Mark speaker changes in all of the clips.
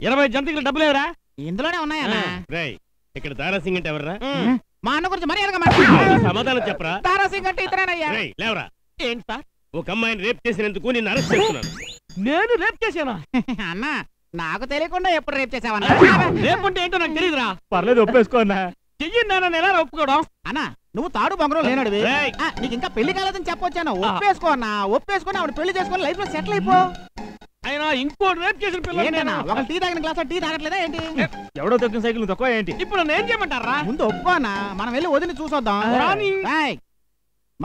Speaker 1: 20 జంతికలు డబ్బులు ఎవరా?
Speaker 2: ఇందులోనే ఉన్నాయన్నా.
Speaker 1: ఇక్కడ దారాసింగ్ అంటే ఎవర్రా?
Speaker 2: మా అన్న గురించి మర్యాదగా
Speaker 1: సమాధానం చెప్పరా?
Speaker 2: దారాసింగ్ అంటే ఇతరేనయ్యా.
Speaker 1: లేవరా.
Speaker 2: ఏంటి సార్?
Speaker 1: ఒక అమ్మాయిని రేప్ చేసినందుకు నిన్ను అరెస్ట్ చేస్తున్నాను.
Speaker 2: నేను రేప్ చేశానా? అన్న నాకు తెలియకుండా ఎప్పుడు రేప్ చేసావన్నా?
Speaker 1: రేప్ అంటే ఏంటో నాకు తెలియదురా.
Speaker 3: పర్లేదు ఒప్పేసుకో అన్నా.
Speaker 1: చెయ్యిందా ఎలా ఒప్పుకోవడం?
Speaker 2: అన్న నువ్వు తాడు బొంగరం లేనడివి. నీకు ఇంకా పెళ్లి కాలేదని చెప్పొచ్చాను. ఒప్పేసుకో అన్న. ఒప్పేసుకొని ఆవిడ పెళ్లి చేసుకొని లైఫ్ లో సెటిల్ అయిపో.
Speaker 1: అయినా ఇంకో రేప్ చేసిన పిల్లలు
Speaker 2: ఒక టీ తాగిన గ్లాస్ టీ తాగట్లేదా ఏంటి?
Speaker 3: ఎవడో తొక్కిన సైకిల్ తక్కువ ఏంటి?
Speaker 1: ఇప్పుడు నేను చేయమంటారా?
Speaker 2: ముందు ఒప్పుకోనా, మనం వెళ్ళి వదిలి చూసొద్దాం.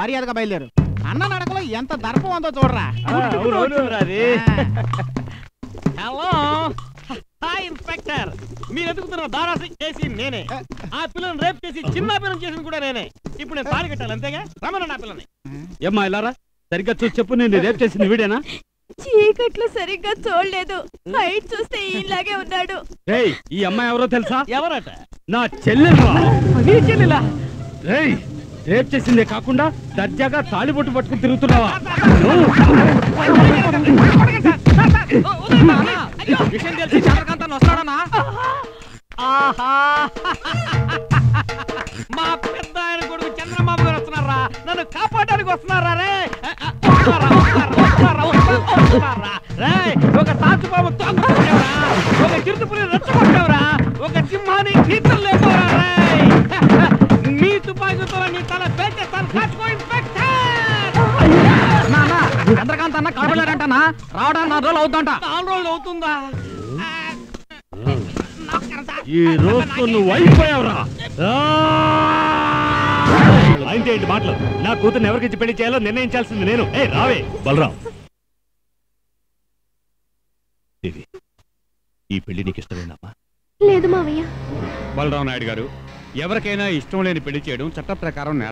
Speaker 2: మర్యాదగా బయలుదేరు. అన్న నడకలో ఎంత దర్పం ఉందో చూడరా.
Speaker 1: Hello hi inspector. మీరు ఎదుగుతున్న దారాసి చేసి నేనే. ఆ పిల్లని రేప్ చేసి చిన్న పిల్లని చేసిన కూడా నేనే. ఇప్పుడు నేను తాళి కట్టాలి అంతేగా? రమణ నా పిల్లని.
Speaker 3: ఏమ్మా ఇలారా, సరిగ్గా చూసి చెప్పు. నేను రేప్ చేసింది వీడేనా?
Speaker 4: చీకట్లో సరిగ్గా చూడలేదు. హైట్ చూస్తే ఈలాగే ఉన్నాడు.
Speaker 3: ఈ అమ్మాయి ఎవరో తెలుసా?
Speaker 1: ఎవరట?
Speaker 3: నా చెల్లెలు. రేప్ చేసిందే కాకుండా దర్జాగా తాళిబొట్టు పట్టుకుని తిరుగుతున్నావా?
Speaker 1: విషయం తెలిసి చంద్రకాంత్ వస్తాడనా? మా పెద్ద ఆయన కొడుకు చంద్రబాబు గారు వస్తున్నారా? నన్ను కాపాడడానికి వస్తున్నారా? ఒక తాచుబాబు తోకరా, ఒక చిరుతుపులి రెచ్చగొట్టావురా, ఒక సింహాన్ని నీతలు లేకోరా. మీ తుపాకీతో నీ తల పేచేస్తాను. కాచుకో ఇన్స్పెక్టర్.
Speaker 2: చంద్రకాంత్ అన్న కనపడలేదంటనా? రావడానికి 4 రోజులు అవుతుందంట.
Speaker 1: 4 రోజులు అవుతుందా?
Speaker 3: ఈ రోజు నువ్వు అయిపోయావురా. అయితే ఏంటి మాటలు? నా కూతుర్ని ఎవరికిచ్చి పెళ్లి చేయాలో నిర్ణయించాల్సింది నేను. రావే బలరాం. ఈ పెళ్లి నీకు ఇష్టమేనమ్మా?
Speaker 4: లేదు మావయ్య.
Speaker 3: బలరాం నాయుడు గారు, ఎవరికైనా ఇష్టం లేని పెళ్లి చేయడం చట్ట ప్రకారం